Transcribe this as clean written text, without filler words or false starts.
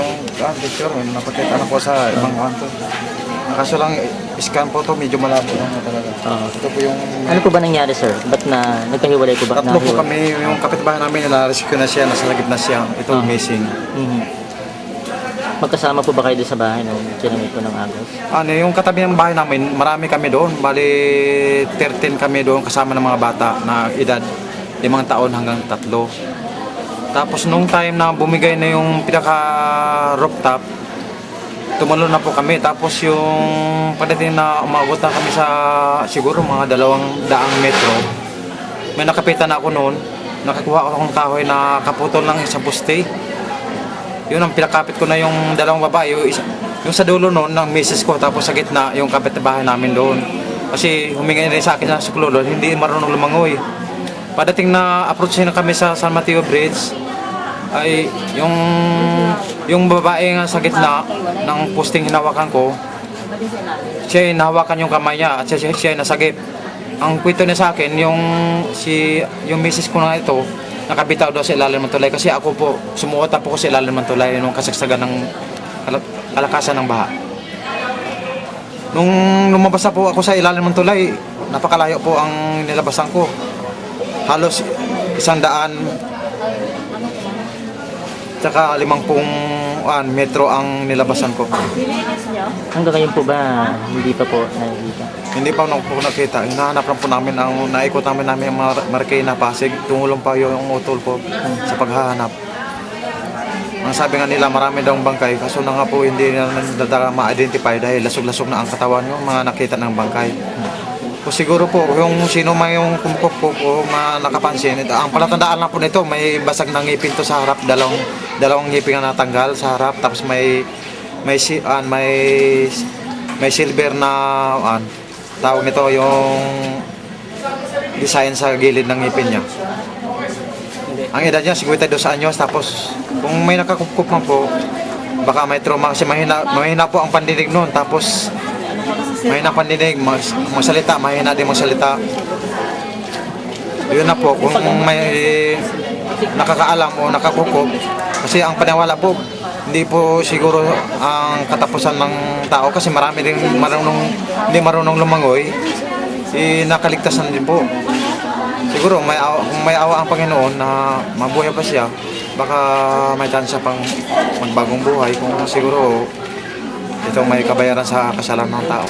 yung picture, napakita na po sa ibang kanto. Kaso lang, scan po to, medyo malabo lang talaga. Ito po yung... Ano po ba nangyari, sir? Ba't na nagkahiwalay po ba? Tatlo po kami, yung kapitbahay namin, na-rescue na siya, nasa lagip na siya. Ito missing. Magkasama po ba kayo doon sa bahay nung sinamit po ng agos? Yung katabi ng bahay namin, marami kami doon. Bali, 13 kami doon kasama ng mga bata na edad 5 taon hanggang 3. Tapos nung time na bumigay na yung pinaka-rooftop, tumalon na po kami. Tapos yung pagdating na umabot na kami sa siguro mga 200 metro, may nakapitan na ako noon. Nakakuha ako ng kahoy na kaputol ng isang poste. Yun ang pinakapit ko na yung 2 babae. Yung sa dulo noon ng misis ko, tapos sa gitna yung kapitbahay namin doon. Kasi huminga rin sa akin sa suklolo, hindi marunong lumangoy. Padating na approach na kami sa San Mateo Bridge, ay yung babae nga sa gitna ng posting hinawakan ko, siya hinawakan yung kamay niya at siya nasagip. Ang kwento niya sa akin, yung misis ko na ito, nakabitaw daw sa ilalim ng tulay kasi ako po, sumuota po ko sa ilalim ng tulay nung kasagsagan ng kalakasan ng baha. Nung lumabas na po ako sa ilalim ng tulay, napakalayo po ang nilabasan ko. Halos 100 tsaka 50 metro ang nilabasan ko. Hanggang ngayon po ba hindi pa po nakikita? Hindi pa po nakita. Hinahanap lang po namin naikot namin ang Marikina, Pasig. Tumulong pa yung utol po sa paghahanap. Ang sabi nga nila, marami daw bangkay. Kaso na nga po hindi na ma-identify dahil lasog-lasog na ang katawan yung mga nakita ng bangkay. O siguro po, yung sino may yung kumkok po nakapansin, ang palatandaan lang po nito, may basag na ngipin to sa harap, dalawang ngipin na natanggal sa harap, tapos may silver na tawag nito yung design sa gilid ng ngipin niya. Ang edad niya 52 anyos, tapos kung may nakakupkup man po, baka may trauma kasi mahina po ang pandinig noon, tapos mahina pandinig, magsalita, mahina din magsalita. Yun na po, kung may nakakaalam o nakakukop, kasi ang paniwala po, hindi po siguro ang katapusan ng tao kasi marami din hindi marunong lumangoy, nakaligtasan din po. Siguro kung may awa ang Panginoon na mabuhay pa siya, baka may chance siya pang magbagong buhay kung siguro itong may kabayaran sa kasalanan ng tao.